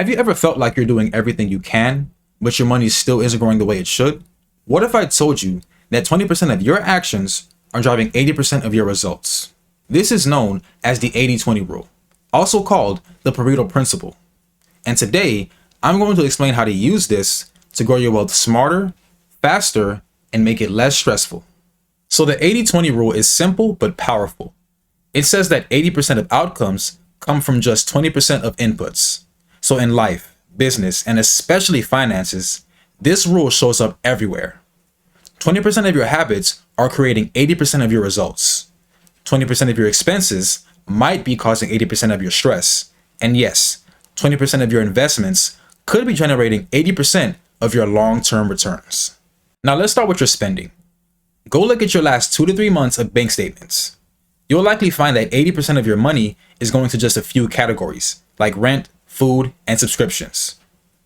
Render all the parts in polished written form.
Have you ever felt like you're doing everything you can, but your money still isn't growing the way it should? What if I told you that 20% of your actions are driving 80% of your results? This is known as the 80-20 rule, also called the Pareto principle. And today, I'm going to explain how to use this to grow your wealth smarter, faster, and make it less stressful. So the 80-20 rule is simple but powerful. It says that 80% of outcomes come from just 20% of inputs. So in life, business, and especially finances, this rule shows up everywhere. 20% of your habits are creating 80% of your results. 20% of your expenses might be causing 80% of your stress. And yes, 20% of your investments could be generating 80% of your long-term returns. Now let's start with your spending. Go look at your last 2 to 3 months of bank statements. You'll likely find that 80% of your money is going to just a few categories, like rent, food, and subscriptions.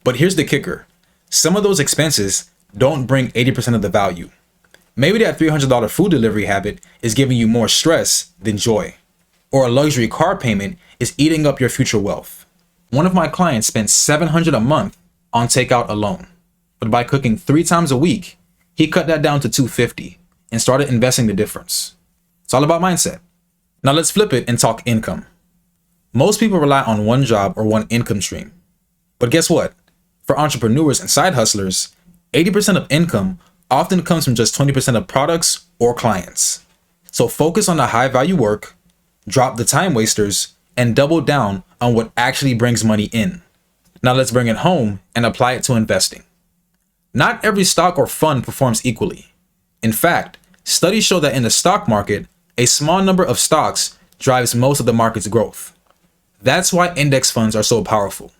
But here's the kicker. Some of those expenses don't bring 80% of the value. Maybe that $300 food delivery habit is giving you more stress than joy. Or a luxury car payment is eating up your future wealth. One of my clients spent $700 a month on takeout alone. But by cooking 3 times a week, he cut that down to $250 and started investing the difference. It's all about mindset. Now let's flip it and talk income. Most people rely on one job or one income stream. But guess what? For entrepreneurs and side hustlers, 80% of income often comes from just 20% of products or clients. So focus on the high value work, drop the time wasters, and double down on what actually brings money in. Now let's bring it home and apply it to investing. Not every stock or fund performs equally. In fact, studies show that in the stock market, a small number of stocks drives most of the market's growth. That's why index funds are so powerful,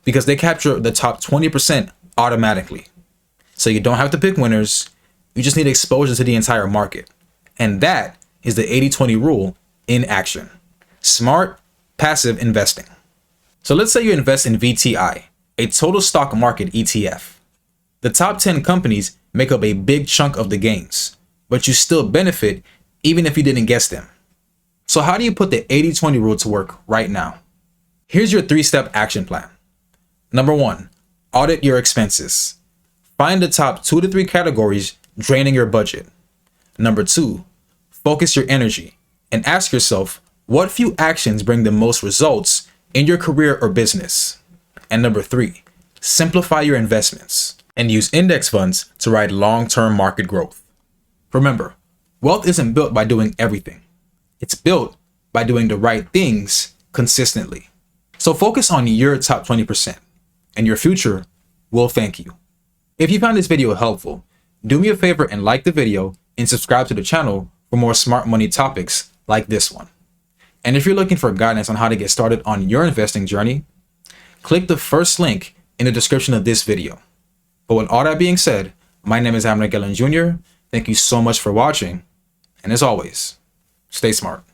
because they capture the top 20% automatically. So you don't have to pick winners, you just need exposure to the entire market. And that is the 80-20 rule in action. Smart, passive investing. So let's say you invest in VTI, a total stock market ETF. The top 10 companies make up a big chunk of the gains, but you still benefit even if you didn't guess them. So how do you put the 80-20 rule to work right now? Here's your 3-step action plan. Number 1, audit your expenses. Find the top 2 to 3 categories draining your budget. Number 2, focus your energy and ask yourself what few actions bring the most results in your career or business. And number 3, simplify your investments and use index funds to ride long-term market growth. Remember, wealth isn't built by doing everything. It's built by doing the right things consistently. So focus on your top 20%, and your future will thank you. If you found this video helpful, do me a favor and like the video and subscribe to the channel for more smart money topics like this one. And if you're looking for guidance on how to get started on your investing journey, click the first link in the description of this video. But with all that being said, my name is Amner Gellin Jr. Thank you so much for watching. And as always, stay smart.